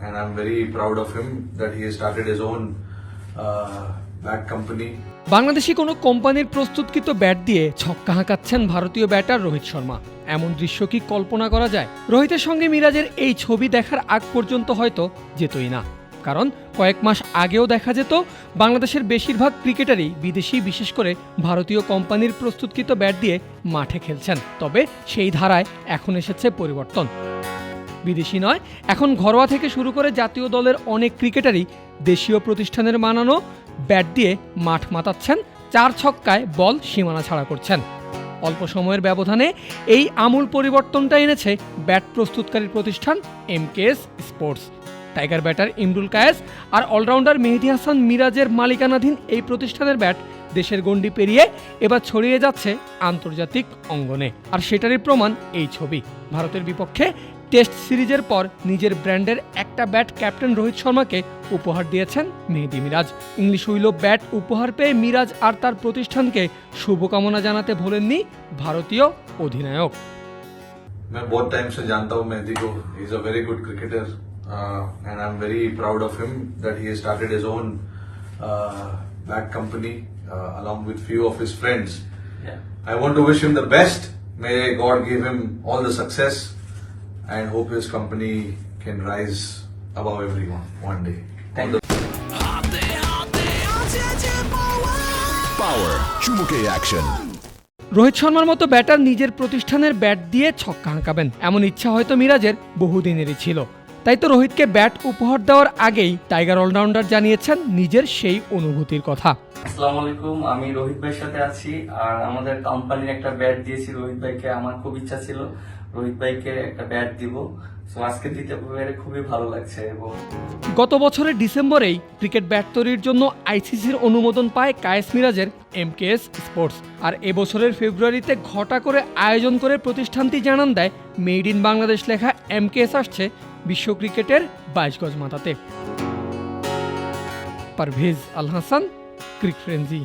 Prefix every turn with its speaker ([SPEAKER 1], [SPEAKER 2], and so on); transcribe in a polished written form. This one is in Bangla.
[SPEAKER 1] and I'm very proud of him that he has started his own bat company.
[SPEAKER 2] Bangladeshi কোনো কোম্পানির প্রস্তুতকৃত ব্যাট দিয়ে ছক্কা হাঁকাচ্ছেন ভারতীয় ব্যাটার রোহিত শর্মা। এমন দৃশ্য কি কল্পনা করা যায়? রোহিতের সঙ্গে মিরাজের এই ছবি দেখার আগ পর্যন্ত হয়তো যেতই না, কারণ কয়েক মাস আগেও দেখা যেত বাংলাদেশের বেশিরভাগ ক্রিকেটারই বিদেশি, বিশেষ করে ভারতীয় কোম্পানির প্রস্তুতকৃত ব্যাট দিয়ে মাঠে খেলছেন। তবে সেই ধারায় এখন এসেছে পরিবর্তন। বিদেশি নয়, এখন ঘরোয়া থেকে শুরু করে জাতীয় দলের অনেক ক্রিকেটারই দেশীয় প্রতিষ্ঠানের বানানো ব্যাট দিয়ে মাঠ মাতাচ্ছেন, 4 ছক্কায় বল সীমানা ছাড়া করছেন। অল্প সময়ের ব্যবধানে এই আমূল পরিবর্তনটা এনেছে ব্যাট প্রস্তুতকারী প্রতিষ্ঠান MKS sports. Tiger batter Imrul Kayes আর অলরাউন্ডার মেহেদী হাসান মিরাজের মালিকানাধীন এই প্রতিষ্ঠানের ব্যাট দেশের গণ্ডি পেরিয়ে এবার ছড়িয়ে যাচ্ছে আন্তর্জাতিক অঙ্গনে। আর সেটারই প্রমাণ এই ছবি। ভারতের বিপক্ষে টেস্ট সিরিজের পর নিজের ব্র্যান্ডের একটা ব্যাট ক্যাপ্টেন রোহিত শর্মাকে উপহার দিয়েছেন মেহেদী মিরাজ। ইংলিশ উইলো ব্যাট উপহার পেয়ে মিরাজ আর তার প্রতিষ্ঠানকে শুভকামনা জানাতে ভোলেননি ভারতীয় অধিনায়ক।
[SPEAKER 1] मैं बहुत टाइम से जानता हूँ मेहदी को. He is a very good cricketer and I'm very proud of him that he has started his own bat company along with few of his friends. I want to wish him the best. May God give him all the success and hope his company can rise above everyone one day.
[SPEAKER 3] Power চুমুকে অ্যাকশন।
[SPEAKER 2] রোহিত শর্মার মতো ব্যাটার নিজের প্রতিষ্ঠানের ব্যাট দিয়ে ছক্কা হাঁকাবেন, এমন ইচ্ছা হয়তো মিরাজের বহুদিনেরই ছিল। তাই তো রোহিতকে ব্যাট উপহার দেওয়ার আগেই টাইগার অলরাউন্ডার জানিয়েছেন নিজের সেই অনুভূতির কথা।
[SPEAKER 4] আসসালামু আলাইকুম, আমি রোহিত ভাইয়ের সাথে আছি। আর আমাদের কোম্পানির একটা ব্যাট দিয়েছি রোহিত ভাইকে। আমার খুব ইচ্ছা ছিল রোহিত ভাইকে একটা ব্যাট দিব, সো আজকে দিতে পেরে খুবই ভালো লাগছে। এবং
[SPEAKER 2] গত বছরের ডিসেম্বরেই ক্রিকেট ব্যাট তৈরির জন্য আইসিসির অনুমোদন পায় কায়েস মিরাজের এমকেএস স্পোর্টস। আর এবছরের ফেব্রুয়ারিতে ঘটা করে আয়োজন করে প্রতিষ্ঠানটি জানান দেয় মেড ইন বাংলাদেশ লেখা এমকেএস আসছে বিশ্ব ক্রিকেটের 22 গজ মাথাতে। পারভেজ আল হাসান, ক্রিক ফ্রেন্জি।